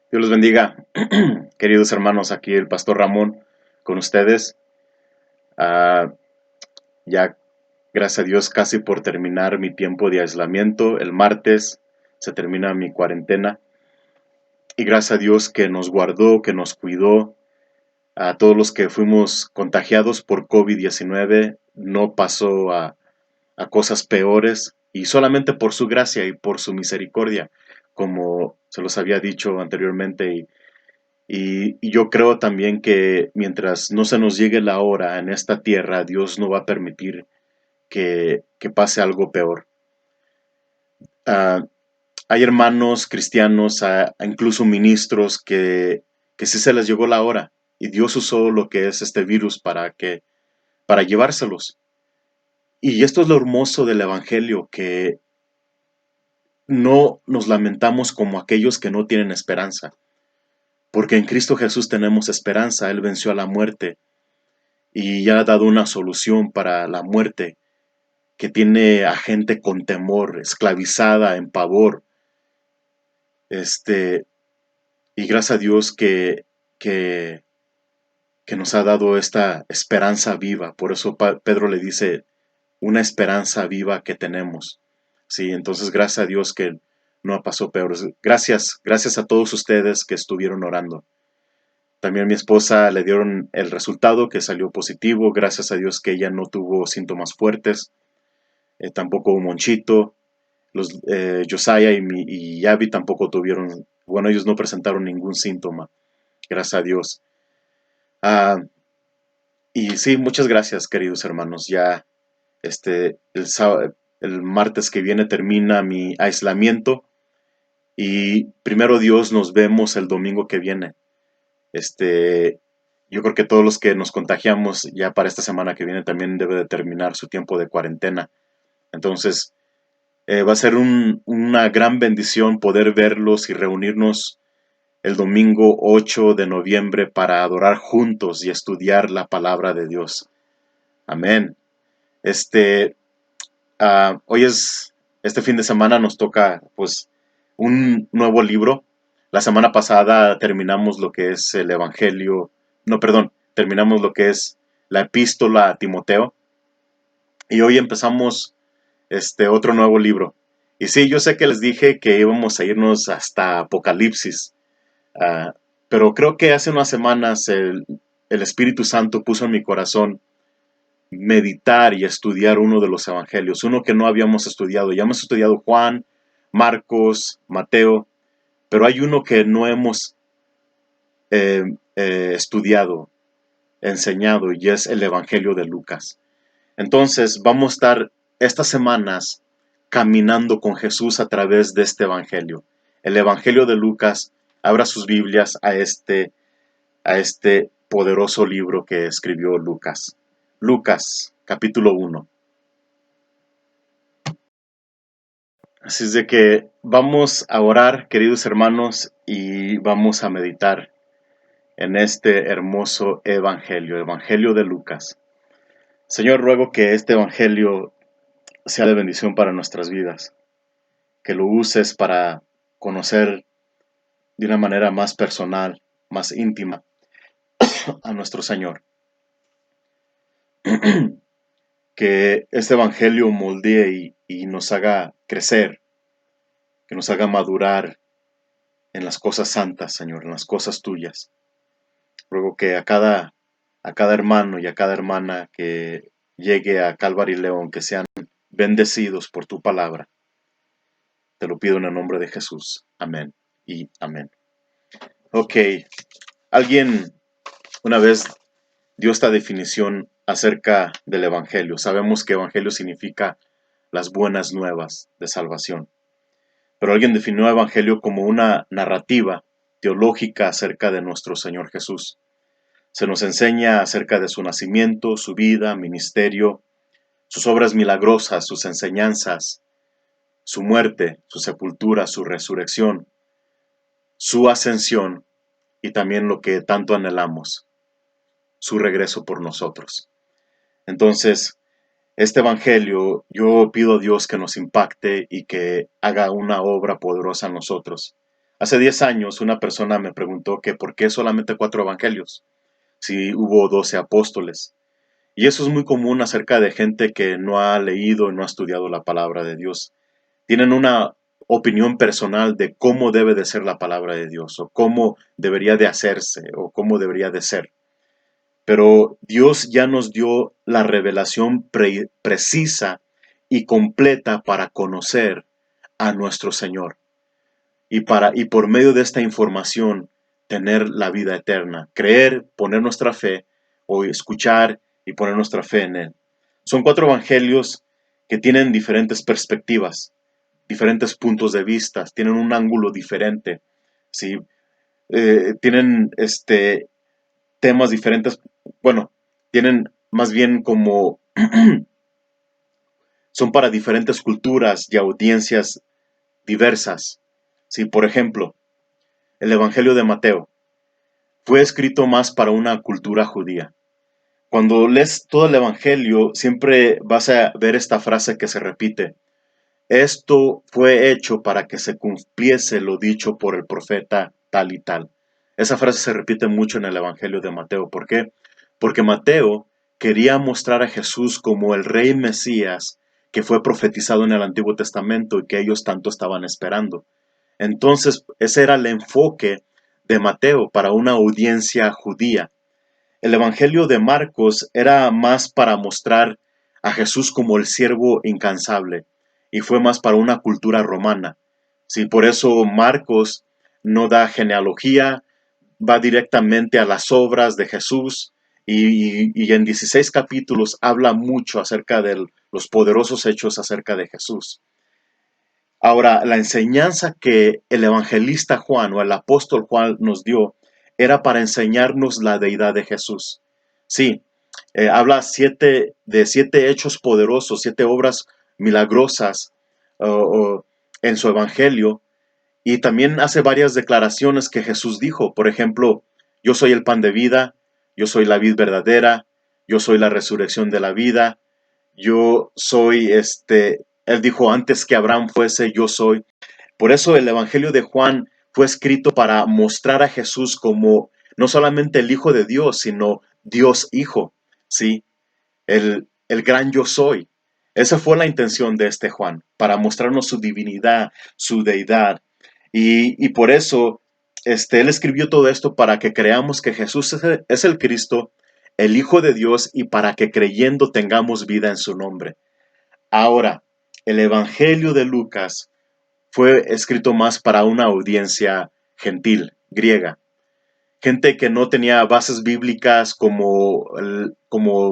Dios los bendiga, queridos hermanos, aquí el pastor Ramón con ustedes. Ah, ya, gracias a Dios, casi por terminar mi tiempo de aislamiento. El martes se termina mi cuarentena y gracias a Dios que nos guardó, que nos cuidó. A todos los que fuimos contagiados por COVID-19 no pasó a cosas peores y solamente por su gracia y por su misericordia, como se los había dicho anteriormente. Y yo creo también que mientras no se nos llegue la hora en esta tierra, Dios no va a permitir que pase algo peor. Ah, hay hermanos cristianos, incluso ministros, que sí se les llegó la hora y Dios usó lo que es este virus para llevárselos. Y esto es lo hermoso del Evangelio, que no nos lamentamos como aquellos que no tienen esperanza, porque en Cristo Jesús tenemos esperanza. Él venció a la muerte y ya ha dado una solución para la muerte que tiene a gente con temor, esclavizada en pavor. Este, y gracias a Dios que, que nos ha dado esta esperanza viva. Por eso Pedro le dice, una esperanza viva que tenemos. Sí, entonces gracias a Dios que no pasó peor. Gracias a todos ustedes que estuvieron orando. También a mi esposa le dieron el resultado que salió positivo. Gracias a Dios que ella no tuvo síntomas fuertes. Tampoco Monchito, Josiah y Abby tampoco tuvieron, bueno, ellos no presentaron ningún síntoma, gracias a Dios. Ah, y sí, muchas gracias, queridos hermanos. Ya el martes que viene termina mi aislamiento y primero Dios nos vemos el domingo que viene. Este, yo creo que todos los que nos contagiamos ya para esta semana que viene también debe de terminar su tiempo de cuarentena. Entonces, va a ser una gran bendición poder verlos y reunirnos el domingo 8 de noviembre para adorar juntos y estudiar la palabra de Dios. Amén. Este, hoy este fin de semana nos toca pues un nuevo libro. La semana pasada terminamos lo que es el Evangelio, no, perdón, terminamos lo que es la epístola a Timoteo y hoy empezamos otro nuevo libro. Y sí, yo sé que les dije que íbamos a irnos hasta Apocalipsis, uh, pero creo que hace unas semanas el Espíritu Santo puso en mi corazón meditar y estudiar uno de los evangelios, uno que no habíamos estudiado. Ya hemos estudiado Juan, Marcos, Mateo, pero hay uno que no hemos estudiado, enseñado, y es el Evangelio de Lucas. Entonces vamos a estar estas semanas caminando con Jesús a través de este Evangelio. El Evangelio de Lucas. Abra sus Biblias a este poderoso libro que escribió Lucas. Lucas, capítulo 1. Así es de que vamos a orar, queridos hermanos, y vamos a meditar en este hermoso Evangelio, Evangelio de Lucas. Señor, ruego que este Evangelio sea de bendición para nuestras vidas, que lo uses para conocer de una manera más personal, más íntima a nuestro Señor. Que este Evangelio moldee y nos haga crecer, que nos haga madurar en las cosas santas, Señor, en las cosas tuyas. Ruego que a cada hermano y a cada hermana que llegue a Calvary León, que sean bendecidos por tu palabra. Te lo pido en el nombre de Jesús. Amén y amén. Ok, alguien una vez dio esta definición acerca del Evangelio. Sabemos que Evangelio significa las buenas nuevas de salvación. Pero alguien definió Evangelio como una narrativa teológica acerca de nuestro Señor Jesús. Se nos enseña acerca de su nacimiento, su vida, ministerio, sus obras milagrosas, sus enseñanzas, su muerte, su sepultura, su resurrección, su ascensión y también lo que tanto anhelamos, su regreso por nosotros. Entonces, este Evangelio, yo pido a Dios que nos impacte y que haga una obra poderosa en nosotros. Hace 10 años una persona me preguntó que por qué solamente 4 evangelios, si hubo 12 apóstoles. Y eso es muy común acerca de gente que no ha leído y no ha estudiado la palabra de Dios. Tienen una opinión personal de cómo debe de ser la palabra de Dios, o cómo debería de hacerse, o cómo debería de ser. Pero Dios ya nos dio la revelación precisa y completa para conocer a nuestro Señor. Y por medio de esta información tener la vida eterna, creer, poner nuestra fe, o escuchar y poner nuestra fe en Él. Son 4 evangelios que tienen diferentes perspectivas, diferentes puntos de vista, tienen un ángulo diferente, ¿sí? Tienen temas diferentes, bueno, tienen más bien como, son para diferentes culturas y audiencias diversas. ¿Sí? Por ejemplo, el Evangelio de Mateo fue escrito más para una cultura judía. Cuando lees todo el Evangelio, siempre vas a ver esta frase que se repite: esto fue hecho para que se cumpliese lo dicho por el profeta tal y tal. Esa frase se repite mucho en el Evangelio de Mateo. ¿Por qué? Porque Mateo quería mostrar a Jesús como el rey Mesías que fue profetizado en el Antiguo Testamento y que ellos tanto estaban esperando. Entonces, ese era el enfoque de Mateo para una audiencia judía. El Evangelio de Marcos era más para mostrar a Jesús como el siervo incansable y fue más para una cultura romana. Sí, por eso Marcos no da genealogía, va directamente a las obras de Jesús y en 16 capítulos habla mucho acerca de los poderosos hechos acerca de Jesús. Ahora, la enseñanza que el evangelista Juan o el apóstol Juan nos dio era para enseñarnos la deidad de Jesús. Sí, habla de 7 hechos poderosos, 7 obras milagrosas en su evangelio, y también hace varias declaraciones que Jesús dijo. Por ejemplo, yo soy el pan de vida, yo soy la vid verdadera, yo soy la resurrección de la vida, yo soy él dijo: antes que Abraham fuese, yo soy. Por eso el Evangelio de Juan fue escrito para mostrar a Jesús como no solamente el Hijo de Dios, sino Dios Hijo, ¿sí? El gran yo soy. Esa fue la intención de este Juan, para mostrarnos su divinidad, su deidad. Y por eso él escribió todo esto para que creamos que Jesús es el Cristo, el Hijo de Dios, y para que creyendo tengamos vida en su nombre. Ahora, el Evangelio de Lucas fue escrito más para una audiencia gentil, griega. Gente que no tenía bases bíblicas como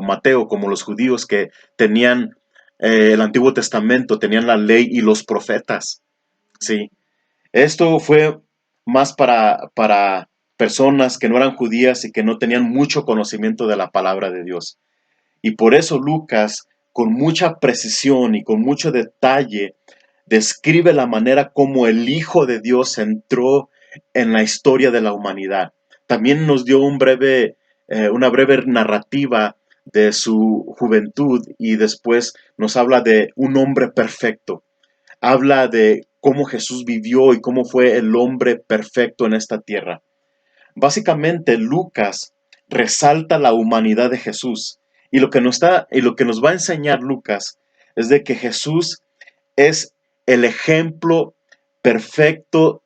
Mateo, como los judíos que tenían el Antiguo Testamento, tenían la ley y los profetas. ¿Sí? Esto fue más para personas que no eran judías y que no tenían mucho conocimiento de la palabra de Dios. Y por eso Lucas, con mucha precisión y con mucho detalle, describe la manera como el Hijo de Dios entró en la historia de la humanidad. También nos dio una breve narrativa de su juventud y después nos habla de un hombre perfecto. Habla de cómo Jesús vivió y cómo fue el hombre perfecto en esta tierra. Básicamente, Lucas resalta la humanidad de Jesús. Y lo que nos va a enseñar Lucas es de que Jesús es el ejemplo perfecto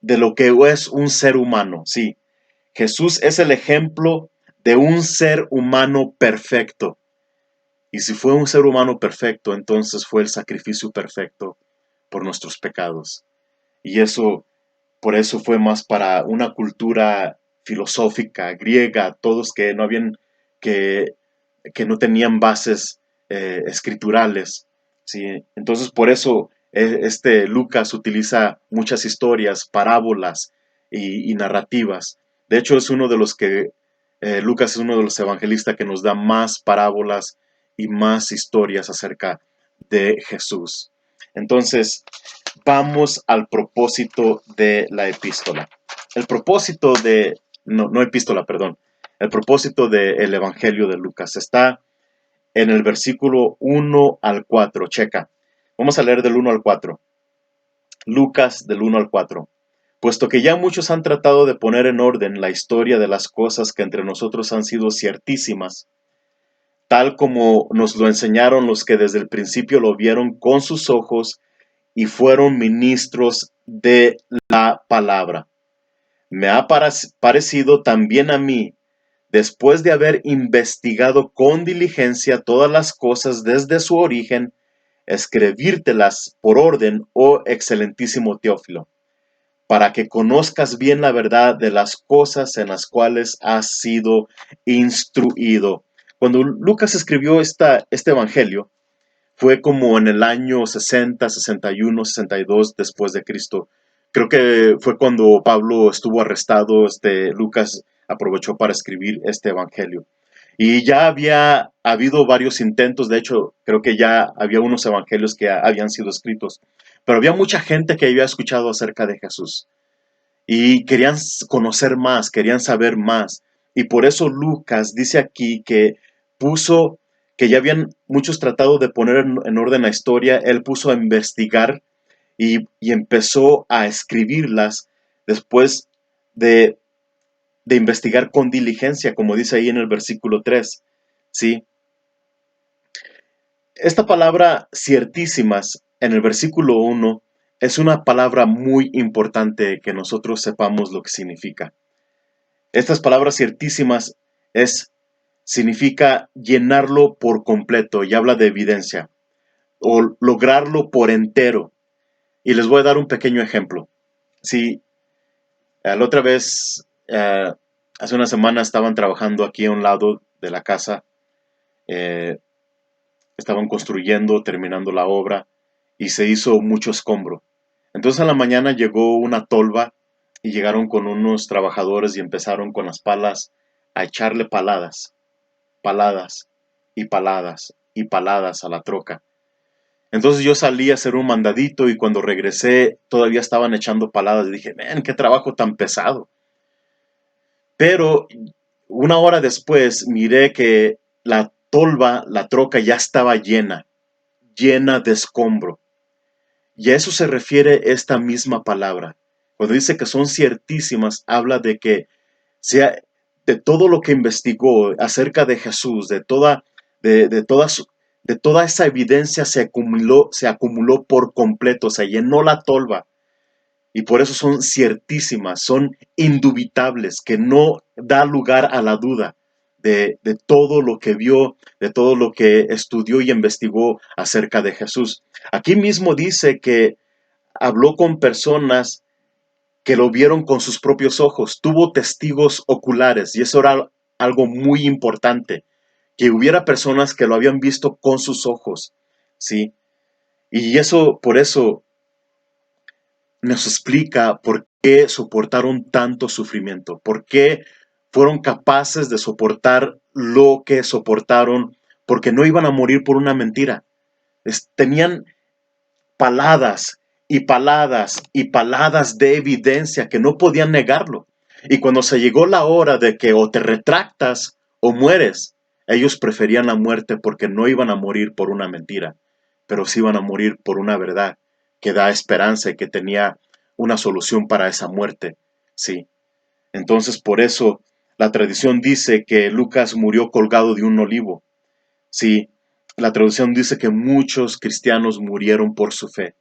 de lo que es un ser humano. Sí, Jesús es el ejemplo de un ser humano perfecto. Y si fue un ser humano perfecto, entonces fue el sacrificio perfecto por nuestros pecados. Y eso, por eso fue más para una cultura filosófica, griega, todos que no habían, que, que no tenían bases escriturales. ¿Sí? Entonces, por eso Lucas utiliza muchas historias, parábolas y narrativas. De hecho, es uno de los que Lucas es uno de los evangelistas que nos da más parábolas y más historias acerca de Jesús. Entonces, vamos al propósito de la epístola. El propósito de, no epístola, perdón, el propósito del Evangelio de Lucas está en el versículo 1 al 4. Checa. Vamos a leer del 1 al 4. Lucas del 1 al 4. puesto que ya muchos han tratado de poner en orden la historia de las cosas que entre nosotros han sido ciertísimas, tal como nos lo enseñaron los que desde el principio lo vieron con sus ojos y fueron ministros de la palabra. Me ha parecido también a mí, después de haber investigado con diligencia todas las cosas desde su origen, escribírtelas por orden, oh excelentísimo Teófilo, para que conozcas bien la verdad de las cosas en las cuales has sido instruido. Cuando Lucas escribió este evangelio, fue como en el año 60, 61, 62 después de Cristo. Creo que fue cuando Pablo estuvo arrestado. Lucas aprovechó para escribir este evangelio. Y ya había habido varios intentos, de hecho, creo que ya había unos evangelios que habían sido escritos, pero había mucha gente que había escuchado acerca de Jesús y querían conocer más, querían saber más. Y por eso Lucas dice aquí que puso, que ya habían muchos tratado de poner en orden la historia, él puso a investigar y empezó a escribirlas después de, de investigar con diligencia, como dice ahí en el versículo 3. ¿Sí? Esta palabra ciertísimas en el versículo 1 es una palabra muy importante que nosotros sepamos lo que significa. Estas palabras ciertísimas significa llenarlo por completo y habla de evidencia o lograrlo por entero. Y les voy a dar un pequeño ejemplo. Si la otra vez, hace una semana estaban trabajando aquí a un lado de la casa, eh, estaban construyendo, terminando la obra y se hizo mucho escombro. Entonces a la mañana llegó una tolva y llegaron con unos trabajadores y empezaron con las palas a echarle paladas, paladas y paladas y paladas a la troca. Entonces yo salí a hacer un mandadito y cuando regresé todavía estaban echando paladas y dije, ¡men, qué trabajo tan pesado! Pero una hora después miré que la tolva, la troca ya estaba llena, llena de escombro. Y a eso se refiere esta misma palabra. Cuando dice que son ciertísimas, habla de que sea de todo lo que investigó acerca de Jesús, de toda esa evidencia se acumuló por completo, se llenó la tolva. Y por eso son ciertísimas, son indubitables, que no da lugar a la duda de todo lo que vio, de todo lo que estudió y investigó acerca de Jesús. Aquí mismo dice que habló con personas que lo vieron con sus propios ojos, tuvo testigos oculares y eso era algo muy importante, que hubiera personas que lo habían visto con sus ojos, ¿sí? Y eso, por eso, nos explica por qué soportaron tanto sufrimiento, por qué fueron capaces de soportar lo que soportaron, porque no iban a morir por una mentira. Tenían paladas y paladas y paladas de evidencia que no podían negarlo. Y cuando se llegó la hora de que o te retractas o mueres, ellos preferían la muerte porque no iban a morir por una mentira, pero sí iban a morir por una verdad que da esperanza y que tenía una solución para esa muerte. Sí. Entonces, por eso la tradición dice que Lucas murió colgado de un olivo. Sí, la tradición dice que muchos cristianos murieron por su fe.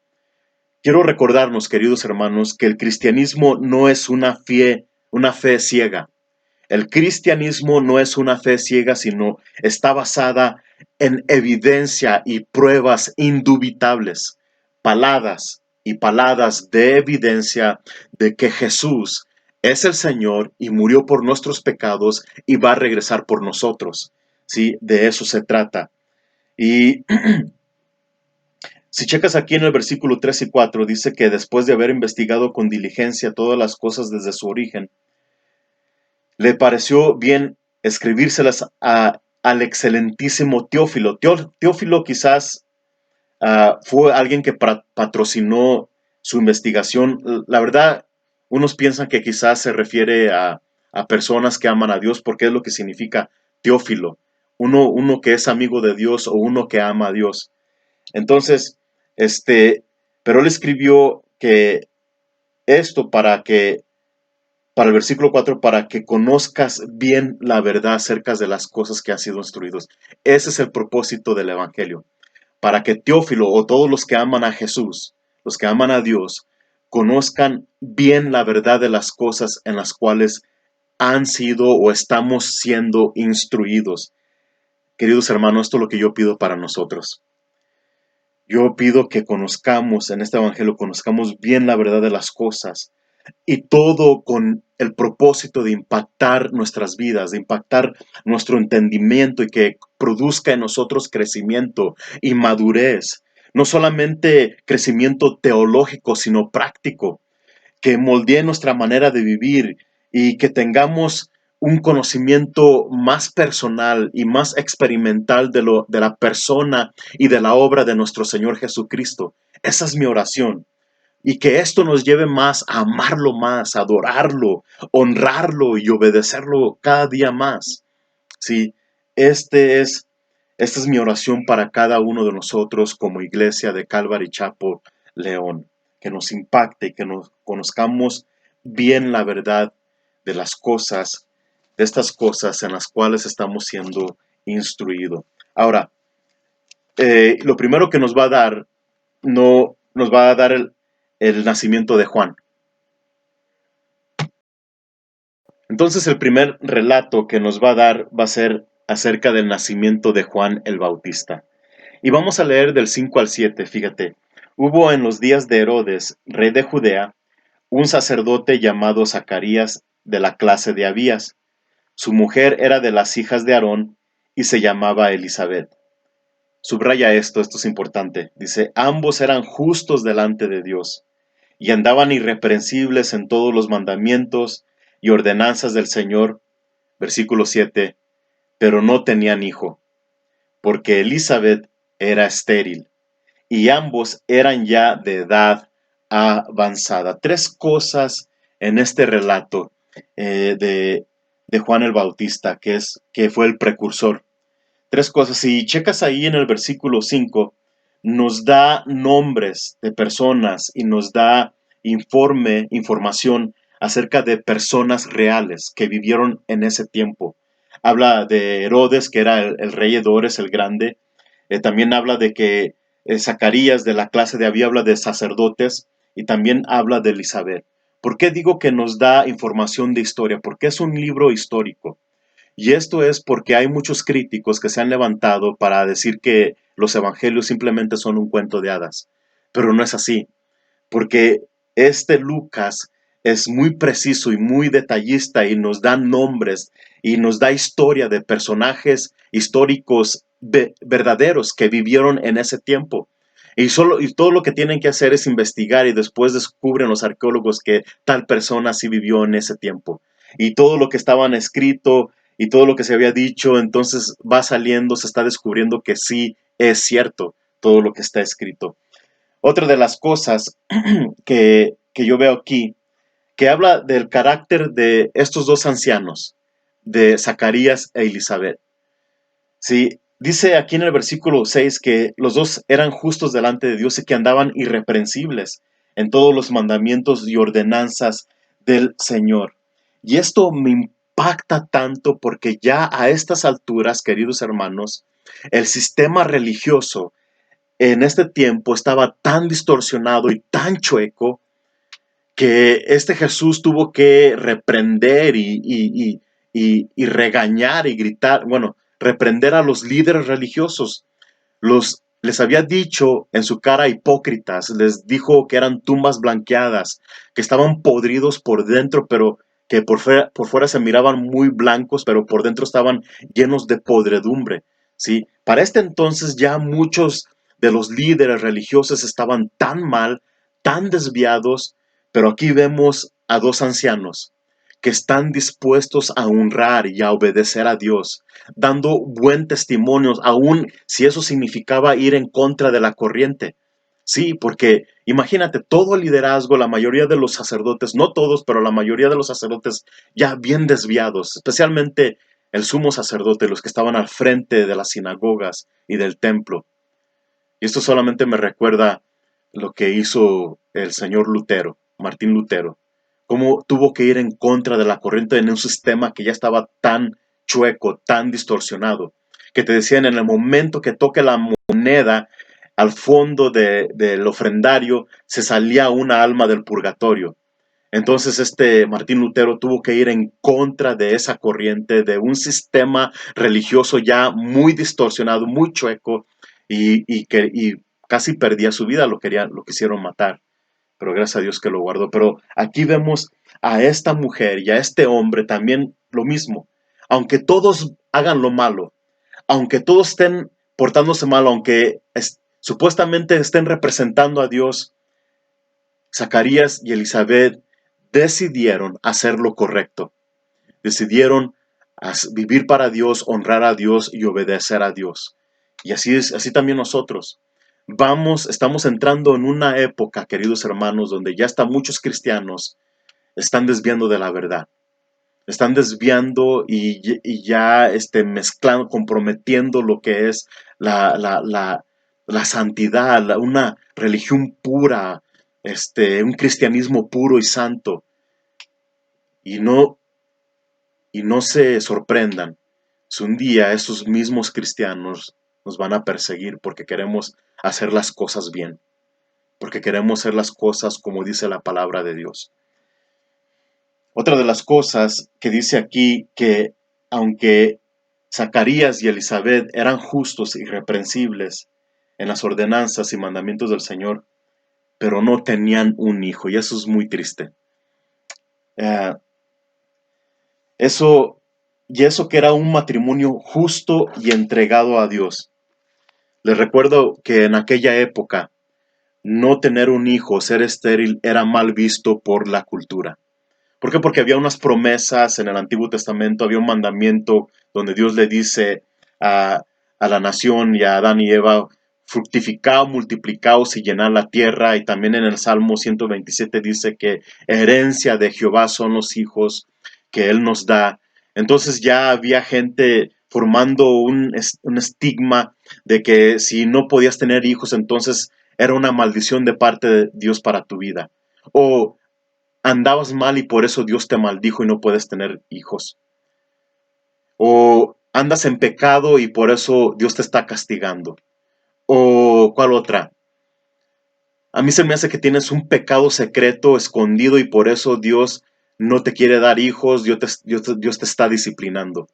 Quiero recordarnos, queridos hermanos, que el cristianismo no es una fe ciega. El cristianismo no es una fe ciega, sino está basada en evidencia y pruebas indubitables, paladas y paladas de evidencia de que Jesús es el Señor y murió por nuestros pecados y va a regresar por nosotros. ¿Sí? De eso se trata. Y si checas aquí en el versículo 3 y 4, dice que después de haber investigado con diligencia todas las cosas desde su origen, le pareció bien escribírselas al excelentísimo Teófilo. Teófilo quizás fue alguien que patrocinó su investigación. La verdad, unos piensan que quizás se refiere a personas que aman a Dios, porque es lo que significa Teófilo. Uno que es amigo de Dios o uno que ama a Dios. Entonces, pero él escribió que Esto para el versículo 4, para que conozcas bien la verdad acerca de las cosas que han sido instruidos. Ese es el propósito del Evangelio. Para que Teófilo o todos los que aman a Jesús, los que aman a Dios, conozcan bien la verdad de las cosas en las cuales han sido o estamos siendo instruidos. Queridos hermanos, esto es lo que yo pido para nosotros. Yo pido que conozcamos en este Evangelio, conozcamos bien la verdad de las cosas, y todo con el propósito de impactar nuestras vidas, de impactar nuestro entendimiento y que produzca en nosotros crecimiento y madurez. No solamente crecimiento teológico, sino práctico, que moldee nuestra manera de vivir y que tengamos un conocimiento más personal y más experimental de la persona y de la obra de nuestro Señor Jesucristo. Esa es mi oración. Y que esto nos lleve más a amarlo más, a adorarlo, honrarlo y obedecerlo cada día más. Sí, este es, esta es mi oración para cada uno de nosotros como iglesia de Calvary Chapel León. Que nos impacte y que nos conozcamos bien la verdad de las cosas, de estas cosas en las cuales estamos siendo instruidos. Ahora, lo primero que nos va a dar, no nos va a dar el nacimiento de Juan. Entonces el primer relato que nos va a dar va a ser acerca del nacimiento de Juan el Bautista. Y vamos a leer del 5 al 7, fíjate. Hubo en los días de Herodes, rey de Judea, un sacerdote llamado Zacarías de la clase de Abías. Su mujer era de las hijas de Aarón y se llamaba Elizabeth. Subraya esto es importante. Dice, ambos eran justos delante de Dios y andaban irreprensibles en todos los mandamientos y ordenanzas del Señor. Versículo 7, pero no tenían hijo, porque Elizabeth era estéril, y ambos eran ya de edad avanzada. Tres cosas en este relato de Juan el Bautista, que fue el precursor. Tres cosas. Si checas ahí en el versículo 5, nos da nombres de personas y nos da información acerca de personas reales que vivieron en ese tiempo. Habla de Herodes, que era el rey Herodes el Grande. También habla de que Zacarías de la clase de Abía habla de sacerdotes y también habla de Elizabeth. ¿Por qué digo que nos da información de historia? Porque es un libro histórico. Y esto es porque hay muchos críticos que se han levantado para decir que los evangelios simplemente son un cuento de hadas. Pero no es así, porque este Lucas es muy preciso y muy detallista y nos da nombres y nos da historia de personajes históricos verdaderos que vivieron en ese tiempo. Y todo lo que tienen que hacer es investigar y después descubren los arqueólogos que tal persona sí vivió en ese tiempo. Y todo lo que estaban escrito y todo lo que se había dicho, entonces va saliendo, se está descubriendo que sí es cierto todo lo que está escrito. Otra de las cosas que yo veo aquí, que habla del carácter de estos dos ancianos, de Zacarías e Elizabeth. Sí, dice aquí en el versículo 6 que los dos eran justos delante de Dios y que andaban irreprensibles en todos los mandamientos y ordenanzas del Señor. Y esto me impacta tanto porque ya a estas alturas, queridos hermanos, el sistema religioso en este tiempo estaba tan distorsionado y tan chueco que este Jesús tuvo que reprender y regañar y gritar, bueno, reprender a los líderes religiosos. Les había dicho en su cara hipócritas, les dijo que eran tumbas blanqueadas, que estaban podridos por dentro, pero que por fuera se miraban muy blancos, pero por dentro estaban llenos de podredumbre. ¿Sí? Para este entonces ya muchos de los líderes religiosos estaban tan mal, tan desviados, pero aquí vemos a dos ancianos que están dispuestos a honrar y a obedecer a Dios, dando buen testimonio, aun si eso significaba ir en contra de la corriente. Sí, porque imagínate, todo el liderazgo, la mayoría de los sacerdotes, no todos, pero la mayoría de los sacerdotes ya bien desviados, especialmente el sumo sacerdote, los que estaban al frente de las sinagogas y del templo. Y esto solamente me recuerda lo que hizo el señor Lutero. Martín Lutero, cómo tuvo que ir en contra de la corriente en un sistema que ya estaba tan chueco, tan distorsionado, que te decían en el momento que toque la moneda al fondo del ofrendario se salía una alma del purgatorio. Entonces Martín Lutero tuvo que ir en contra de esa corriente, de un sistema religioso ya muy distorsionado, muy chueco, y casi perdía su vida, lo quisieron matar, pero gracias a Dios que lo guardó. Pero aquí vemos a esta mujer y a este hombre también lo mismo. Aunque todos hagan lo malo, aunque todos estén portándose mal, aunque supuestamente estén representando a Dios, Zacarías y Elizabeth decidieron hacer lo correcto. Decidieron vivir para Dios, honrar a Dios y obedecer a Dios. Y así también nosotros. Estamos entrando en una época, queridos hermanos, donde ya hasta muchos cristianos están desviando de la verdad. Están desviando y ya mezclando, comprometiendo lo que es la santidad, una religión pura, un cristianismo puro y santo. Y no se sorprendan si un día esos mismos cristianos nos van a perseguir porque queremos hacer las cosas bien, porque queremos hacer las cosas como dice la palabra de Dios. Otra de las cosas que dice aquí, que aunque Zacarías y Elizabeth eran justos y irreprensibles en las ordenanzas y mandamientos del Señor, pero no tenían un hijo, y eso es muy triste. Eso que era un matrimonio justo y entregado a Dios. Les recuerdo que en aquella época no tener un hijo, ser estéril, era mal visto por la cultura. ¿Por qué? Porque había unas promesas en el Antiguo Testamento, había un mandamiento donde Dios le dice a la nación y a Adán y Eva: fructificaos, multiplicaos y llenad la tierra. Y también en el Salmo 127 dice que herencia de Jehová son los hijos que Él nos da. Entonces ya había gente formando un estigma de que si no podías tener hijos, entonces era una maldición de parte de Dios para tu vida. O andabas mal y por eso Dios te maldijo y no puedes tener hijos. O andas en pecado y por eso Dios te está castigando. O ¿cuál otra? A mí se me hace que tienes un pecado secreto escondido y por eso Dios no te quiere dar hijos, Dios te está disciplinando.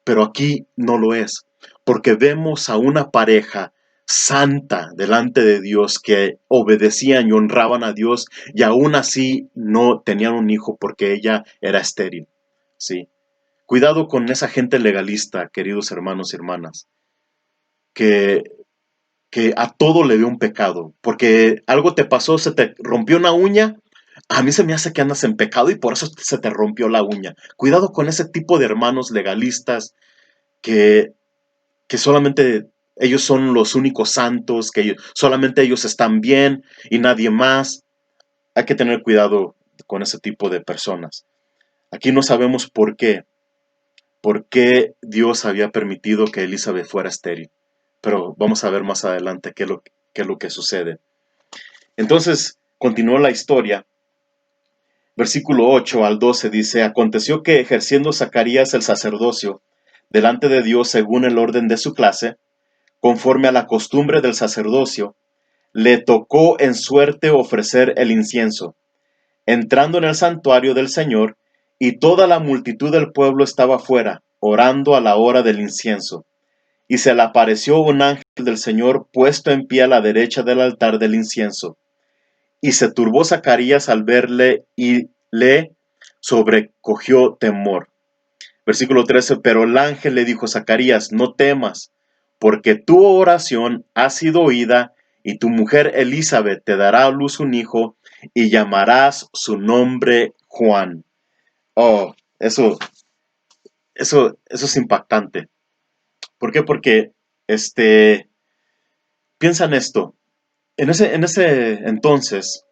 Pero aquí no lo es, porque vemos a una pareja santa delante de Dios que obedecían y honraban a Dios y aún así no tenían un hijo porque ella era estéril. ¿Sí? Cuidado con esa gente legalista, queridos hermanos y hermanas, que, que a todo le ve un pecado, porque algo te pasó, se te rompió una uña. A mí se me hace que andas en pecado y por eso se te rompió la uña. Cuidado con ese tipo de hermanos legalistas que solamente ellos son los únicos santos, que solamente ellos están bien y nadie más. Hay que tener cuidado con ese tipo de personas. Aquí no sabemos por qué Dios había permitido que Elizabeth fuera estéril, pero vamos a ver más adelante qué es lo que sucede. Entonces, continuó la historia. Versículo 8 al 12 dice: aconteció que ejerciendo Zacarías el sacerdocio delante de Dios según el orden de su clase, conforme a la costumbre del sacerdocio, le tocó en suerte ofrecer el incienso, entrando en el santuario del Señor, y toda la multitud del pueblo estaba fuera, orando a la hora del incienso. Y se le apareció un ángel del Señor puesto en pie a la derecha del altar del incienso. Y se turbó Zacarías al verle y le sobrecogió temor. Versículo 13, pero el ángel le dijo: Zacarías, no temas, porque tu oración ha sido oída, y tu mujer Elizabeth te dará a luz un hijo, y llamarás su nombre Juan. Oh, eso es impactante. ¿Por qué? Porque, piensa en esto. En ese entonces,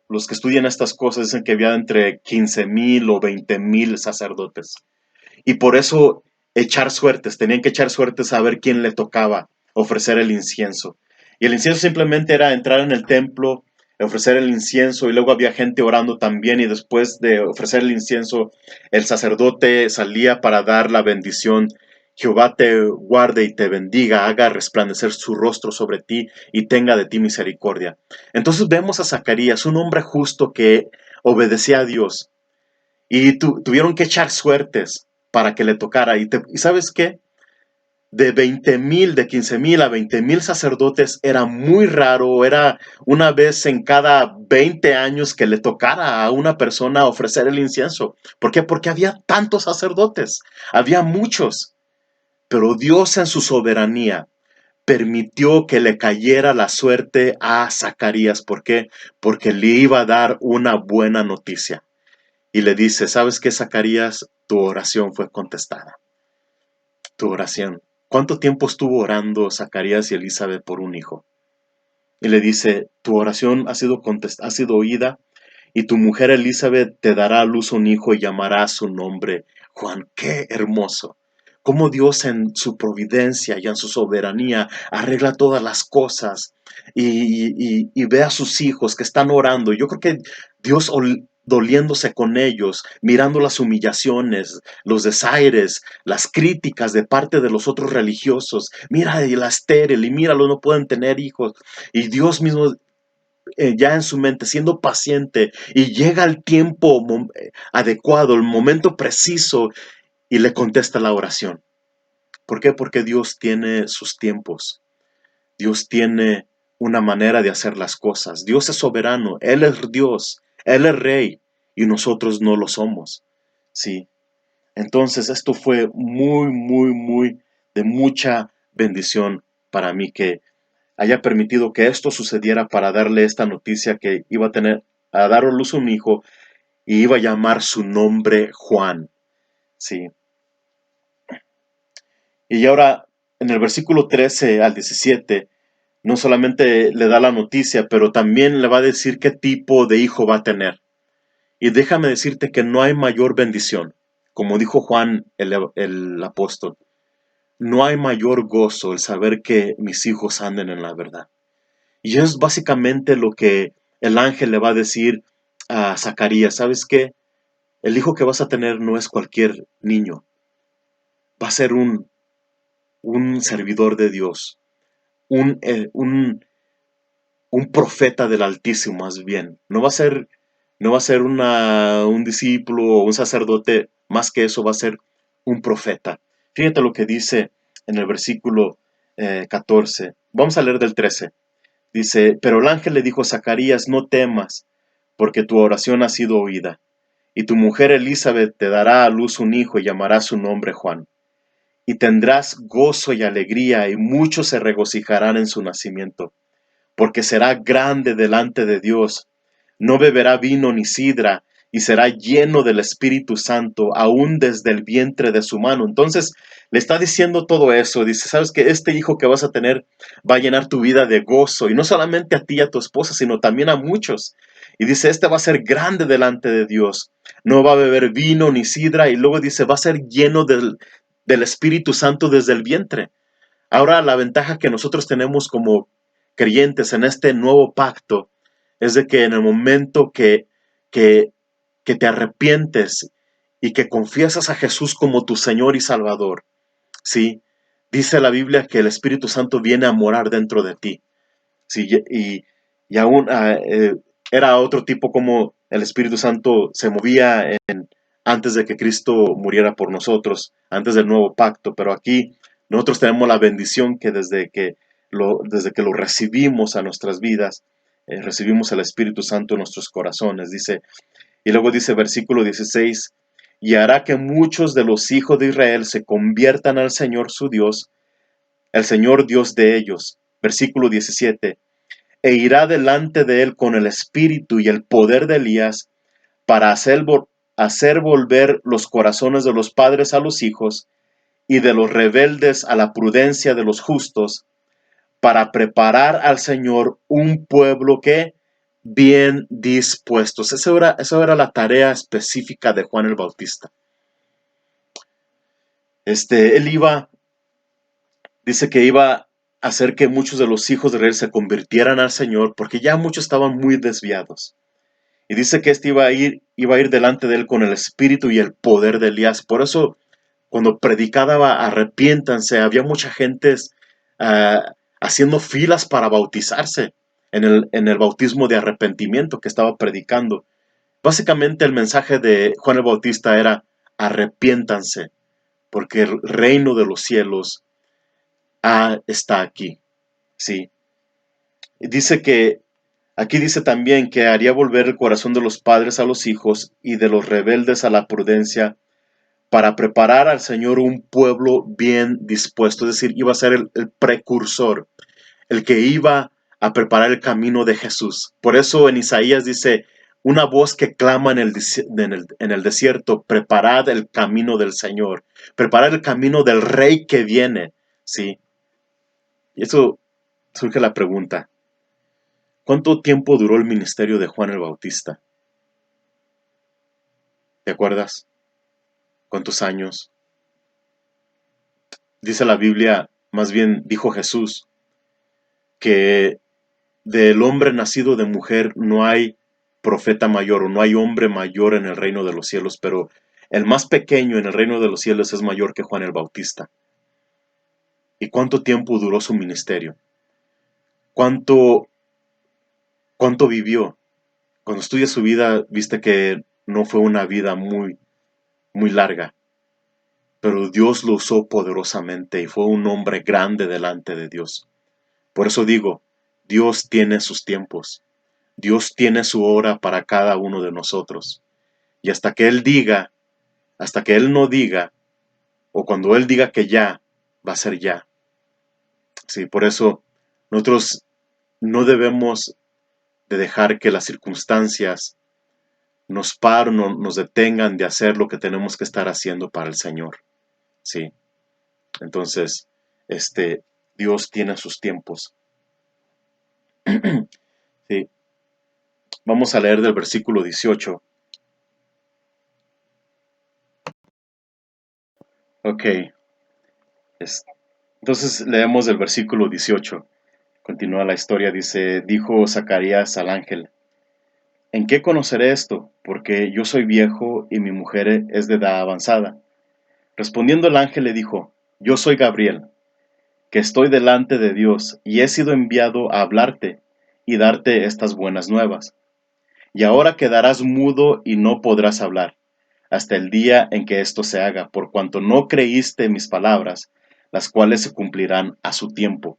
los que estudian estas cosas dicen que había entre 15,000 o 20,000 sacerdotes. Y por eso tenían que echar suertes a ver quién le tocaba ofrecer el incienso. Y el incienso simplemente era entrar en el templo, ofrecer el incienso y luego había gente orando también y después de ofrecer el incienso el sacerdote salía para dar la bendición. Jehová te guarde y te bendiga, haga resplandecer su rostro sobre ti y tenga de ti misericordia. Entonces vemos a Zacarías, un hombre justo que obedecía a Dios y tuvieron que echar suertes para que le tocara. ¿Y sabes qué? De 20,000, de 15,000 a 20,000 sacerdotes era muy raro, era una vez en cada 20 años que le tocara a una persona ofrecer el incienso. ¿Por qué? Porque había tantos sacerdotes, había muchos, pero Dios en su soberanía permitió que le cayera la suerte a Zacarías. ¿Por qué? Porque le iba a dar una buena noticia. Y le dice, ¿sabes qué, Zacarías? Tu oración fue contestada. Tu oración. ¿Cuánto tiempo estuvo orando Zacarías y Elizabeth por un hijo? Y le dice, tu oración ha sido oída y tu mujer Elizabeth te dará a luz un hijo y llamará a su nombre Juan. ¡Qué hermoso! Cómo Dios en su providencia y en su soberanía arregla todas las cosas y ve a sus hijos que están orando. Yo creo que Dios doliéndose con ellos, mirando las humillaciones, los desaires, las críticas de parte de los otros religiosos. Mira, y la estéril, y míralo, no pueden tener hijos. Y Dios mismo ya en su mente, siendo paciente, y llega el tiempo adecuado, el momento preciso, y le contesta la oración. ¿Por qué? Porque Dios tiene sus tiempos. Dios tiene una manera de hacer las cosas. Dios es soberano, Él es Dios, Él es Rey, y nosotros no lo somos. Sí. Entonces esto fue muy, muy, muy de mucha bendición para mí que haya permitido que esto sucediera para darle esta noticia que iba a dar a luz un hijo y iba a llamar su nombre Juan. Sí. Y ahora en el versículo 13 al 17 no solamente le da la noticia, pero también le va a decir qué tipo de hijo va a tener. Y déjame decirte que no hay mayor bendición, como dijo Juan el apóstol, no hay mayor gozo el saber que mis hijos anden en la verdad. Y es básicamente lo que el ángel le va a decir a Zacarías. ¿Sabes qué? El hijo que vas a tener no es cualquier niño. Va a ser un servidor de Dios, un profeta del Altísimo más bien. No va a ser un discípulo o un sacerdote, más que eso va a ser un profeta. Fíjate lo que dice en el versículo 14. Vamos a leer del 13. Dice, pero el ángel le dijo a Zacarías, no temas, porque tu oración ha sido oída, y tu mujer Elizabeth te dará a luz un hijo y llamará su nombre Juan. Y tendrás gozo y alegría, y muchos se regocijarán en su nacimiento, porque será grande delante de Dios. No beberá vino ni sidra, y será lleno del Espíritu Santo, aún desde el vientre de su mano. Entonces le está diciendo todo eso. Dice, sabes que este hijo que vas a tener va a llenar tu vida de gozo, y no solamente a ti y a tu esposa, sino también a muchos. Y dice, este va a ser grande delante de Dios. No va a beber vino ni sidra, y luego dice, va a ser lleno del Espíritu Santo desde el vientre. Ahora la ventaja que nosotros tenemos como creyentes en este nuevo pacto es de que en el momento que, que te arrepientes y que confiesas a Jesús como tu Señor y Salvador, ¿sí? Dice la Biblia que el Espíritu Santo viene a morar dentro de ti, ¿sí? Y aún era otro tipo como el Espíritu Santo se movía antes de que Cristo muriera por nosotros, antes del nuevo pacto, pero aquí nosotros tenemos la bendición que desde que lo recibimos a nuestras vidas, recibimos el Espíritu Santo en nuestros corazones, dice, y luego dice versículo 16, y hará que muchos de los hijos de Israel se conviertan al Señor su Dios, el Señor Dios de ellos. Versículo 17, e irá delante de él con el espíritu y el poder de Elías para hacer volver los corazones de los padres a los hijos y de los rebeldes a la prudencia de los justos, para preparar al Señor un pueblo que bien dispuestos. Esa era la tarea específica de Juan el Bautista. Él dice que iba hacer que muchos de los hijos de Israel se convirtieran al Señor, porque ya muchos estaban muy desviados. Y dice que este iba a ir delante de él con el espíritu y el poder de Elías. Por eso, cuando predicaba arrepiéntanse, había mucha gente haciendo filas para bautizarse en el bautismo de arrepentimiento que estaba predicando. Básicamente el mensaje de Juan el Bautista era: arrepiéntanse, porque el reino de los cielos está aquí. Sí. Dice que Aquí dice también que haría volver el corazón de los padres a los hijos y de los rebeldes a la prudencia, para preparar al Señor un pueblo bien dispuesto. Es decir, iba a ser el precursor, el que iba a preparar el camino de Jesús. Por eso en Isaías dice: una voz que clama en el desierto, preparad el camino del Señor, preparad el camino del Rey que viene. ¿Sí? Y eso surge la pregunta: ¿cuánto tiempo duró el ministerio de Juan el Bautista? ¿Te acuerdas? ¿Cuántos años? Dice la Biblia, más bien dijo Jesús, que del hombre nacido de mujer no hay profeta mayor o no hay hombre mayor en el reino de los cielos, pero el más pequeño en el reino de los cielos es mayor que Juan el Bautista. ¿Y cuánto tiempo duró su ministerio? ¿Cuánto, cuánto vivió? Cuando estudias su vida, viste que no fue una vida muy, muy larga, pero Dios lo usó poderosamente y fue un hombre grande delante de Dios. Por eso digo, Dios tiene sus tiempos. Dios tiene su hora para cada uno de nosotros. Y hasta que Él diga, hasta que Él no diga, o cuando Él diga que ya, va a ser ya. Sí, por eso nosotros no debemos de dejar que las circunstancias nos paren o nos detengan de hacer lo que tenemos que estar haciendo para el Señor. Sí. Entonces, Dios tiene sus tiempos. Sí. Vamos a leer del versículo 18. Ok. Entonces leemos el versículo 18. Continúa la historia, dice: dijo Zacarías al ángel: ¿en qué conoceré esto? Porque yo soy viejo y mi mujer es de edad avanzada. Respondiendo el ángel le dijo: yo soy Gabriel, que estoy delante de Dios, y he sido enviado a hablarte y darte estas buenas nuevas. Y ahora quedarás mudo y no podrás hablar, hasta el día en que esto se haga, por cuanto no creíste mis palabras, las cuales se cumplirán a su tiempo.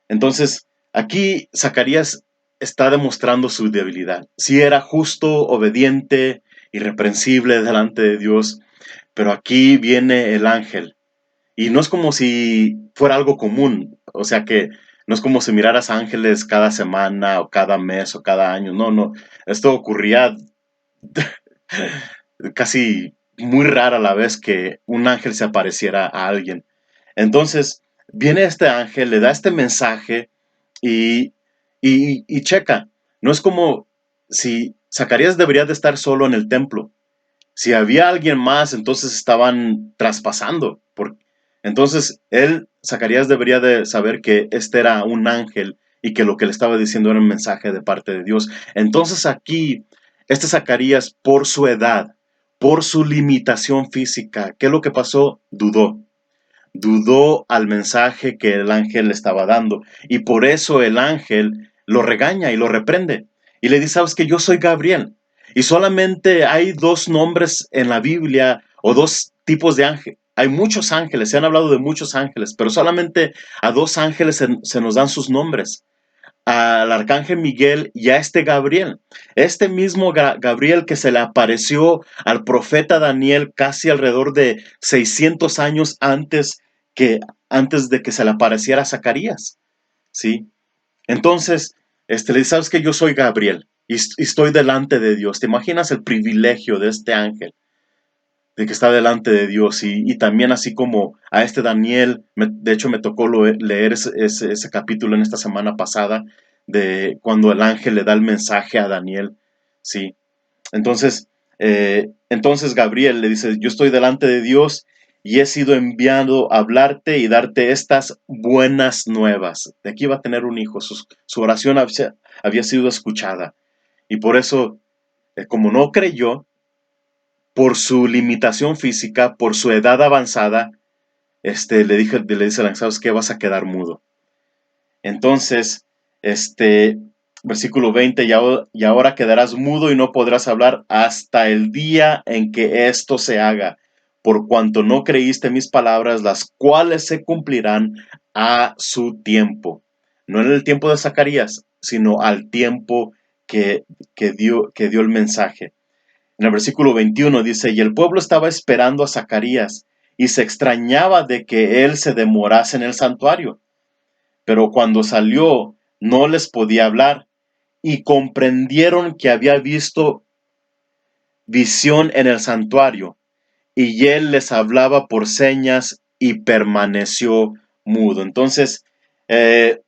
Entonces, aquí Zacarías está demostrando su debilidad. Sí era justo, obediente, irreprensible delante de Dios, pero aquí viene el ángel. Y no es como si fuera algo común, o sea que no es como si miraras ángeles cada semana o cada mes o cada año, no, no, esto ocurría casi muy rara la vez que un ángel se apareciera a alguien. Entonces, viene este ángel, le da este mensaje y, y checa, no es como si Zacarías debería de estar solo en el templo. Si había alguien más, entonces estaban traspasando. Entonces, Zacarías debería de saber que este era un ángel y que lo que le estaba diciendo era un mensaje de parte de Dios. Entonces aquí, Zacarías, por su edad, por su limitación física, ¿qué es lo que pasó? Dudó al mensaje que el ángel le estaba dando. Y por eso el ángel lo regaña y lo reprende. Y le dice: sabes que yo soy Gabriel. Y solamente hay dos nombres en la Biblia, o dos tipos de ángel. Hay muchos ángeles, se han hablado de muchos ángeles, pero solamente a dos ángeles se nos dan sus nombres: al arcángel Miguel y a Gabriel. Este mismo Gabriel que se le apareció al profeta Daniel casi alrededor de 600 años antes de que se le apareciera a Zacarías. ¿Sí? Entonces, le dice: sabes que yo soy Gabriel y estoy delante de Dios. ¿Te imaginas el privilegio de este ángel? De que está delante de Dios, y también así como a Daniel, de hecho me tocó leer ese capítulo en esta semana pasada, de cuando el ángel le da el mensaje a Daniel, ¿sí? Entonces Gabriel le dice: yo estoy delante de Dios, y he sido enviado a hablarte y darte estas buenas nuevas. De aquí va a tener un hijo. Su oración había sido escuchada. Y por eso, como no creyó, por su limitación física, por su edad avanzada, le dice al ángel, ¿sabes qué? Vas a quedar mudo. Entonces, versículo 20, y ahora quedarás mudo y no podrás hablar hasta el día en que esto se haga, por cuanto no creíste mis palabras, las cuales se cumplirán a su tiempo. No en el tiempo de Zacarías, sino al tiempo que dio el mensaje. En el versículo 21 dice, y el pueblo estaba esperando a Zacarías y se extrañaba de que él se demorase en el santuario. Pero cuando salió no les podía hablar y comprendieron que había visto visión en el santuario y él les hablaba por señas y permaneció mudo. Entonces, eh,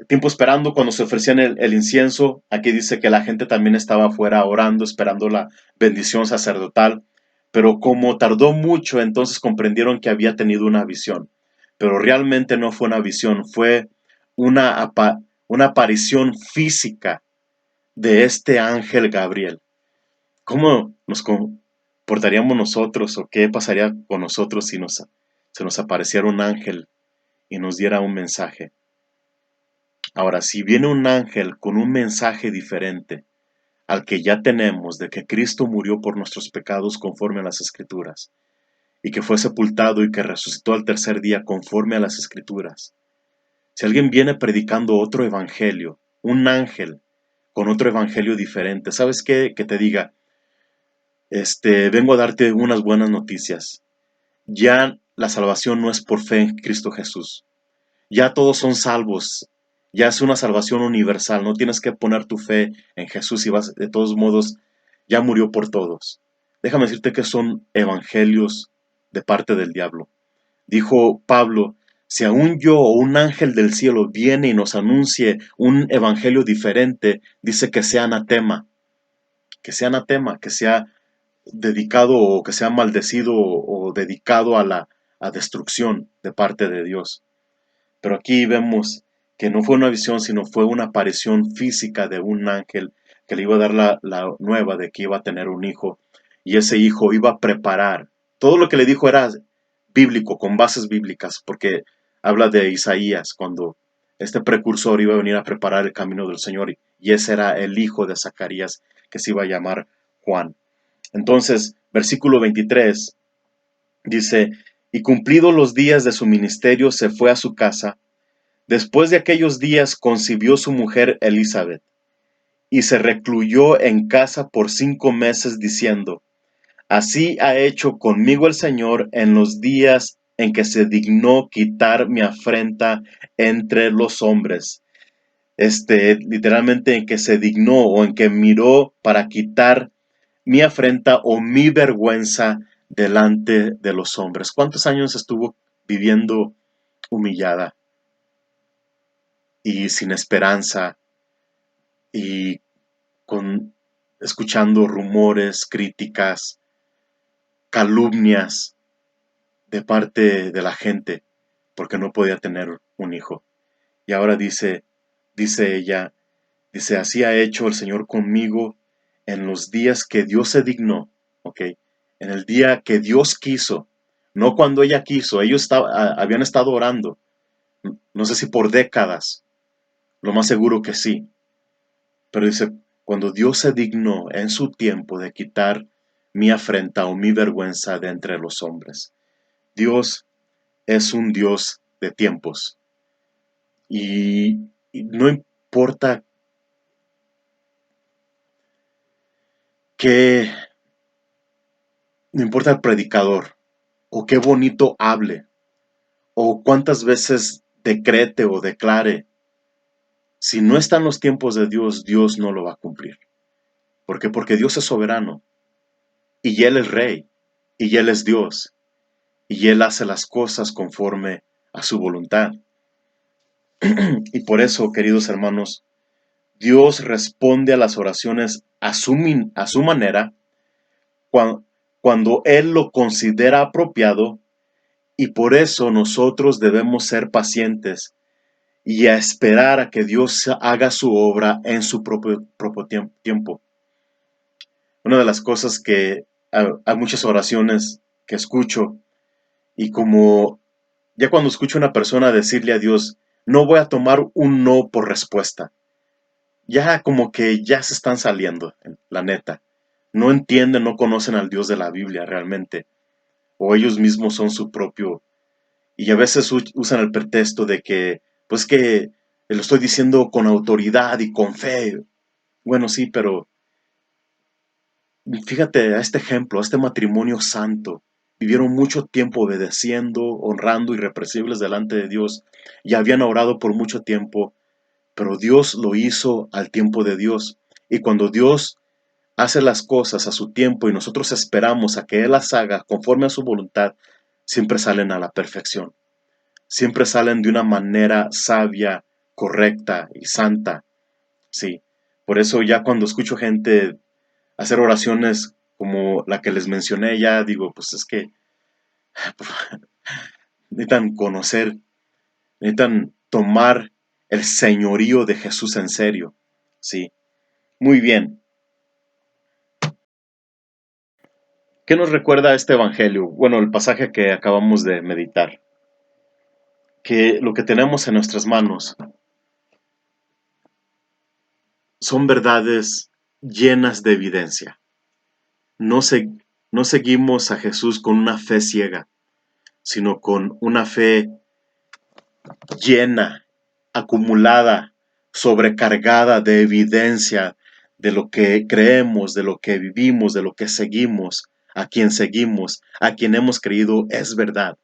tiempo esperando cuando se ofrecían el incienso, aquí dice que la gente también estaba afuera orando, esperando la bendición sacerdotal, pero como tardó mucho, entonces comprendieron que había tenido una visión, pero realmente no fue una visión, fue una, una aparición física de este ángel Gabriel. ¿Cómo nos comportaríamos nosotros o qué pasaría con nosotros si se nos apareciera un ángel y nos diera un mensaje? Ahora, si viene un ángel con un mensaje diferente al que ya tenemos de que Cristo murió por nuestros pecados conforme a las Escrituras, y que fue sepultado y que resucitó al tercer día conforme a las Escrituras, si alguien viene predicando otro evangelio, un ángel con otro evangelio diferente, ¿sabes qué? Que te diga, vengo a darte unas buenas noticias. Ya la salvación no es por fe en Cristo Jesús. Ya todos son salvos. Ya es una salvación universal. No tienes que poner tu fe en Jesús y vas, de todos modos, ya murió por todos. Déjame decirte que son evangelios de parte del diablo. Dijo Pablo, si aún yo o un ángel del cielo viene y nos anuncie un evangelio diferente, dice que sea anatema, que sea dedicado o que sea maldecido o dedicado a la destrucción de parte de Dios. Pero aquí vemos que no fue una visión, sino fue una aparición física de un ángel que le iba a dar la nueva de que iba a tener un hijo. Y ese hijo iba a preparar. Todo lo que le dijo era bíblico, con bases bíblicas, porque habla de Isaías, cuando este precursor iba a venir a preparar el camino del Señor. Y ese era el hijo de Zacarías, que se iba a llamar Juan. Entonces, versículo 23 dice, y cumplidos los días de su ministerio, se fue a su casa. Después de aquellos días concibió su mujer Elizabeth, y se recluyó en casa por 5 meses, diciendo, así ha hecho conmigo el Señor en los días en que se dignó quitar mi afrenta entre los hombres. Literalmente en que se dignó o en que miró para quitar mi afrenta o mi vergüenza delante de los hombres. ¿Cuántos años estuvo viviendo humillada y sin esperanza y escuchando rumores, críticas, calumnias de parte de la gente porque no podía tener un hijo? Y ahora dice ella, dice, así ha hecho el Señor conmigo en los días que Dios se dignó, ¿ok? En el día que Dios quiso, no cuando ella quiso. Ellos habían estado orando, no sé si por décadas, lo más seguro que sí. Pero dice, cuando Dios se dignó en su tiempo de quitar mi afrenta o mi vergüenza de entre los hombres. Dios es un Dios de tiempos. Y no importa qué, no importa el predicador, o qué bonito hable, o cuántas veces decrete o declare, si no están los tiempos de Dios, Dios no lo va a cumplir. ¿Por qué? Porque Dios es soberano, y Él es rey, y Él es Dios, y Él hace las cosas conforme a su voluntad. Y por eso, queridos hermanos, Dios responde a las oraciones a su manera, cuando, cuando Él lo considera apropiado, y por eso nosotros debemos ser pacientes y a esperar a que Dios haga su obra en su propio tiempo. Una de las cosas que hay muchas oraciones que escucho, y como ya cuando escucho a una persona decirle a Dios, no voy a tomar un no por respuesta, ya como que ya se están saliendo, la neta. No entienden, no conocen al Dios de la Biblia realmente, o ellos mismos son su propio. Y a veces usan el pretexto de que, pues que lo estoy diciendo con autoridad y con fe. Bueno, sí, pero fíjate a este ejemplo, a este matrimonio santo. Vivieron mucho tiempo obedeciendo, honrando, irrepresibles delante de Dios, y habían orado por mucho tiempo, pero Dios lo hizo al tiempo de Dios. Y cuando Dios hace las cosas a su tiempo y nosotros esperamos a que Él las haga conforme a su voluntad, siempre salen a la perfección. Siempre salen de una manera sabia, correcta y santa. Sí. Por eso ya cuando escucho gente hacer oraciones como la que les mencioné, ya digo, pues es que necesitan conocer, necesitan tomar el señorío de Jesús en serio. Sí. Muy bien. ¿Qué nos recuerda este evangelio? Bueno, el pasaje que acabamos de meditar. Que lo que tenemos en nuestras manos son verdades llenas de evidencia. No, no seguimos a Jesús con una fe ciega, sino con una fe llena, acumulada, sobrecargada de evidencia de lo que creemos, de lo que vivimos, de lo que seguimos, a quien hemos creído es verdad.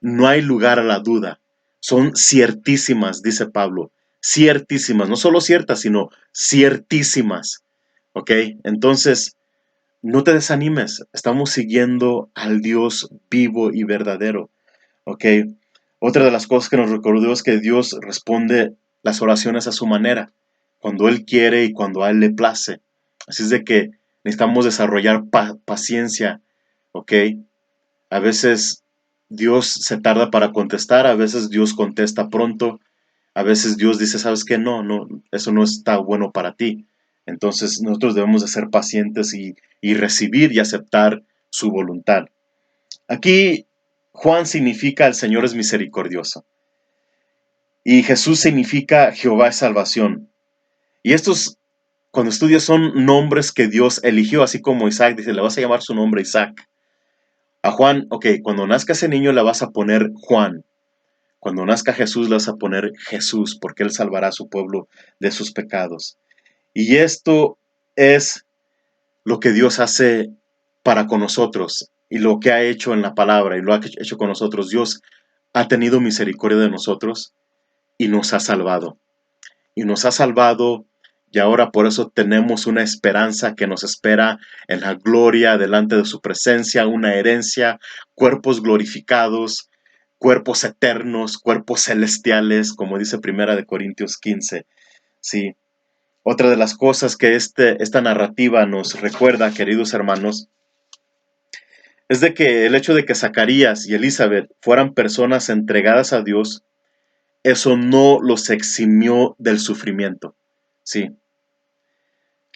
No hay lugar a la duda. Son ciertísimas, dice Pablo, ciertísimas, no solo ciertas, sino ciertísimas. ¿Ok? Entonces, no te desanimes, estamos siguiendo al Dios vivo y verdadero. ¿Ok? Otra de las cosas que nos recordó es que Dios responde las oraciones a su manera, cuando Él quiere y cuando a Él le place. Así es de que necesitamos desarrollar paciencia. ¿Ok? A veces Dios se tarda para contestar, a veces Dios contesta pronto, a veces Dios dice, ¿sabes qué? No, no, eso no está bueno para ti. Entonces nosotros debemos de ser pacientes y recibir y aceptar su voluntad. Aquí Juan significa el Señor es misericordioso y Jesús significa Jehová es salvación. Y estos, cuando estudias, son nombres que Dios eligió, así como Isaac dice, le vas a llamar su nombre Isaac. A Juan, ok, cuando nazca ese niño le vas a poner Juan. Cuando nazca Jesús le vas a poner Jesús, porque Él salvará a su pueblo de sus pecados. Y esto es lo que Dios hace para con nosotros y lo que ha hecho en la palabra y lo ha hecho con nosotros. Dios ha tenido misericordia de nosotros y nos ha salvado. Y nos ha salvado y ahora por eso tenemos una esperanza que nos espera en la gloria delante de su presencia, una herencia, cuerpos glorificados, cuerpos eternos, cuerpos celestiales, como dice Primera de Corintios 15. Sí. Otra de las cosas que esta narrativa nos recuerda, queridos hermanos, es de que el hecho de que Zacarías y Elizabeth fueran personas entregadas a Dios, eso no los eximió del sufrimiento. Sí.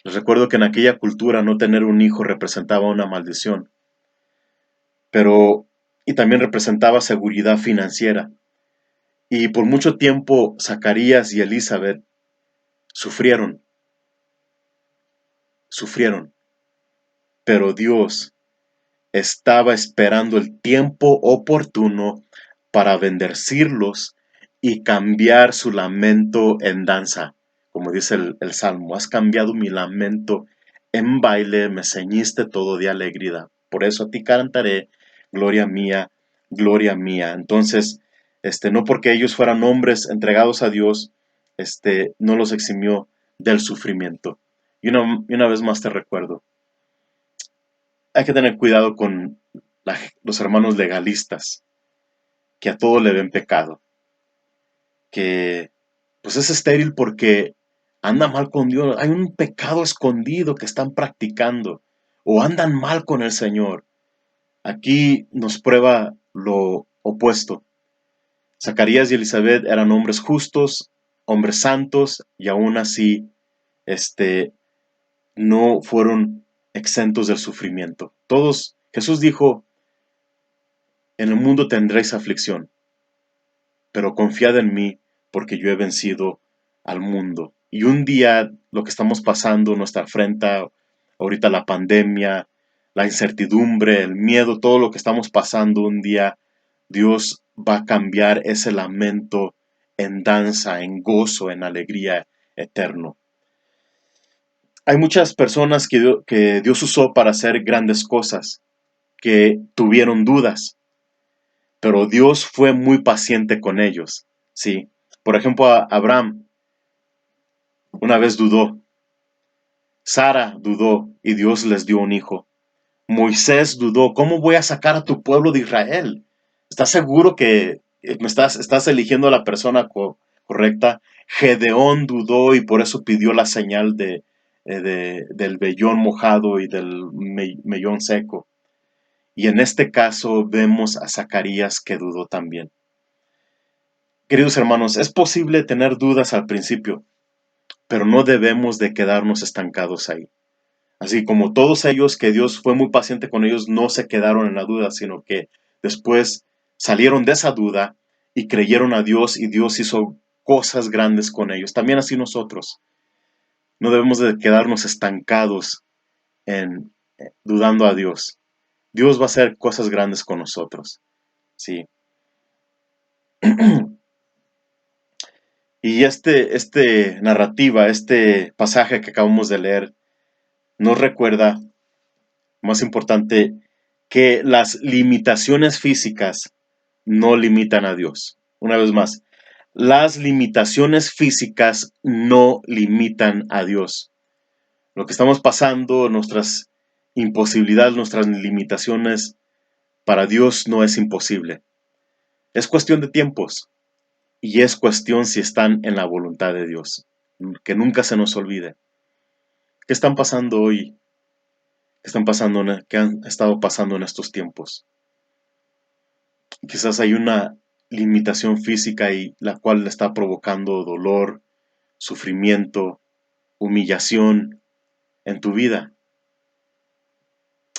Les recuerdo que en aquella cultura no tener un hijo representaba una maldición, pero y también representaba seguridad financiera. Y por mucho tiempo Zacarías y Elizabeth sufrieron, sufrieron, pero Dios estaba esperando el tiempo oportuno para bendecirlos y cambiar su lamento en danza. Como dice el Salmo, has cambiado mi lamento en baile, me ceñiste todo de alegría. Por eso a ti cantaré, gloria mía, gloria mía. Entonces, no porque ellos fueran hombres entregados a Dios, no los eximió del sufrimiento. Y una vez más te recuerdo, hay que tener cuidado con los hermanos legalistas, que a todo le ven pecado, que pues es estéril porque anda mal con Dios, hay un pecado escondido que están practicando, o andan mal con el Señor. Aquí nos prueba lo opuesto. Zacarías y Elizabeth eran hombres justos, hombres santos, y aún así, no fueron exentos del sufrimiento. Todos, Jesús dijo, en el mundo tendréis aflicción, pero confiad en mí, porque yo he vencido al mundo. Y un día, lo que estamos pasando, nuestra afrenta, ahorita la pandemia, la incertidumbre, el miedo, todo lo que estamos pasando, un día Dios va a cambiar ese lamento en danza, en gozo, en alegría eterno. Hay muchas personas que Dios usó para hacer grandes cosas, que tuvieron dudas, pero Dios fue muy paciente con ellos. Sí. Por ejemplo, Abraham una vez dudó, Sara dudó y Dios les dio un hijo. Moisés dudó, ¿cómo voy a sacar a tu pueblo de Israel? ¿Estás seguro que estás eligiendo a la persona correcta? Gedeón dudó y por eso pidió la señal del vellón mojado y del mellón seco. Y en este caso vemos a Zacarías que dudó también. Queridos hermanos, es posible tener dudas al principio, pero no debemos de quedarnos estancados ahí. Así como todos ellos, que Dios fue muy paciente con ellos, no se quedaron en la duda, sino que después salieron de esa duda y creyeron a Dios y Dios hizo cosas grandes con ellos. También así nosotros. No debemos de quedarnos estancados en dudando a Dios. Dios va a hacer cosas grandes con nosotros. Sí. Y narrativa, este pasaje que acabamos de leer, nos recuerda, más importante, que las limitaciones físicas no limitan a Dios. Una vez más, las limitaciones físicas no limitan a Dios. Lo que estamos pasando, nuestras imposibilidades, nuestras limitaciones, para Dios no es imposible. Es cuestión de tiempos y es cuestión si están en la voluntad de Dios. Que nunca se nos olvide. ¿Qué están pasando hoy? ¿Qué han estado pasando en estos tiempos? Quizás hay una limitación física y la cual le está provocando dolor, sufrimiento, humillación en tu vida.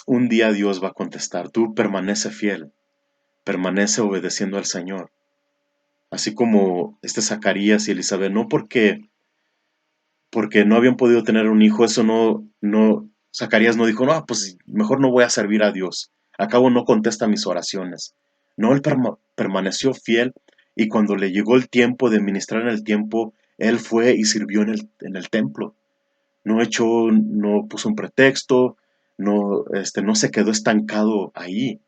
Un día Dios va a contestar, tú permanece fiel, permanece obedeciendo al Señor. Así como Zacarías y Elizabeth, no porque no habían podido tener un hijo, eso Zacarías no dijo, no, pues mejor no voy a servir a Dios, acabo no contesta mis oraciones. No, él permaneció fiel y cuando le llegó el tiempo de ministrar en el tiempo, él fue y sirvió en el templo. No puso un pretexto, no se quedó estancado ahí.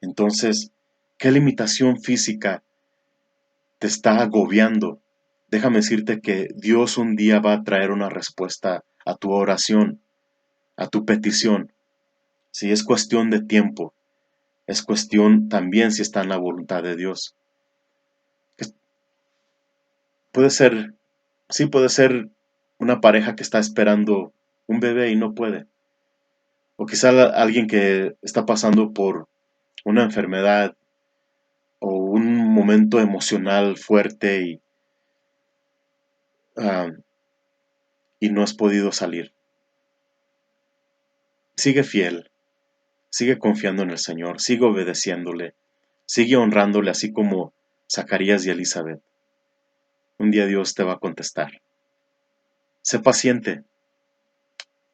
Entonces, ¿qué limitación física te está agobiando? Déjame decirte que Dios un día va a traer una respuesta a tu oración, a tu petición. Si es cuestión de tiempo, es cuestión también si está en la voluntad de Dios. Puede ser, sí puede ser una pareja que está esperando un bebé y no puede. O quizá alguien que está pasando por una enfermedad o un momento emocional fuerte ah, y no has podido salir. Sigue fiel, sigue confiando en el Señor, sigue obedeciéndole, sigue honrándole así como Zacarías y Elizabeth. Un día Dios te va a contestar. Sé paciente,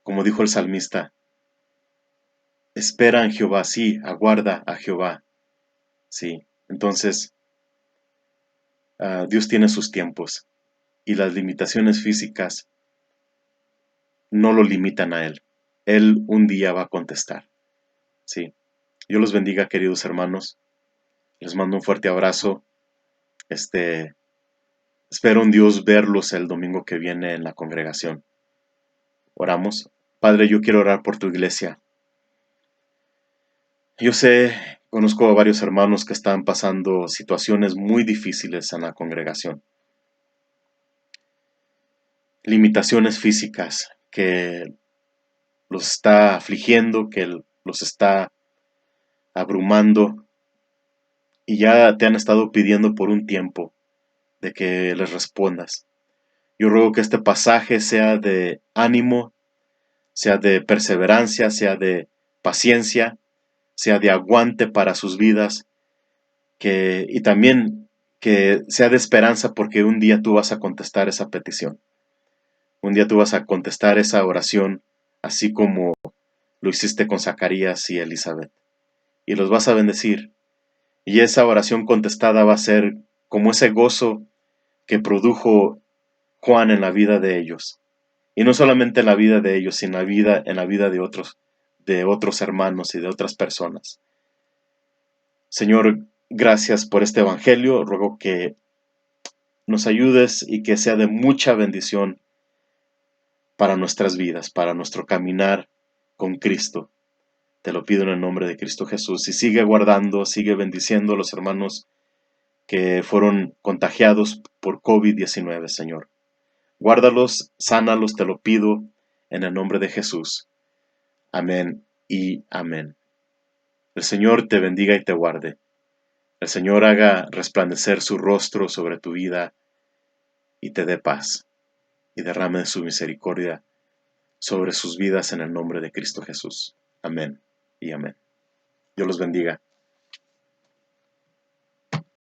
como dijo el salmista. Espera en Jehová, sí, aguarda a Jehová. Sí, entonces Dios tiene sus tiempos y las limitaciones físicas no lo limitan a Él. Él un día va a contestar. Sí. Dios los bendiga, queridos hermanos. Les mando un fuerte abrazo. Espero en Dios verlos el domingo que viene en la congregación. Oramos. Padre, yo quiero orar por tu iglesia. Yo conozco a varios hermanos que están pasando situaciones muy difíciles en la congregación. Limitaciones físicas que los está afligiendo, que los está abrumando y ya te han estado pidiendo por un tiempo de que les respondas. Yo ruego que este pasaje sea de ánimo, sea de perseverancia, sea de paciencia, sea de aguante para sus vidas, y también que sea de esperanza porque un día tú vas a contestar esa petición. Un día tú vas a contestar esa oración, así como lo hiciste con Zacarías y Elizabeth. Y los vas a bendecir. Y esa oración contestada va a ser como ese gozo que produjo Juan en la vida de ellos. Y no solamente en la vida de ellos, sino en la vida de otros hermanos y de otras personas. Señor, gracias por este evangelio. Ruego que nos ayudes y que sea de mucha bendición para nuestras vidas, para nuestro caminar con Cristo. Te lo pido en el nombre de Cristo Jesús. Y sigue guardando, sigue bendiciendo a los hermanos que fueron contagiados por COVID-19, Señor. Guárdalos, sánalos, te lo pido en el nombre de Jesús. Amén y amén. El Señor te bendiga y te guarde. El Señor haga resplandecer su rostro sobre tu vida y te dé paz, y derrame su misericordia sobre sus vidas en el nombre de Cristo Jesús. Amén y amén. Dios los bendiga.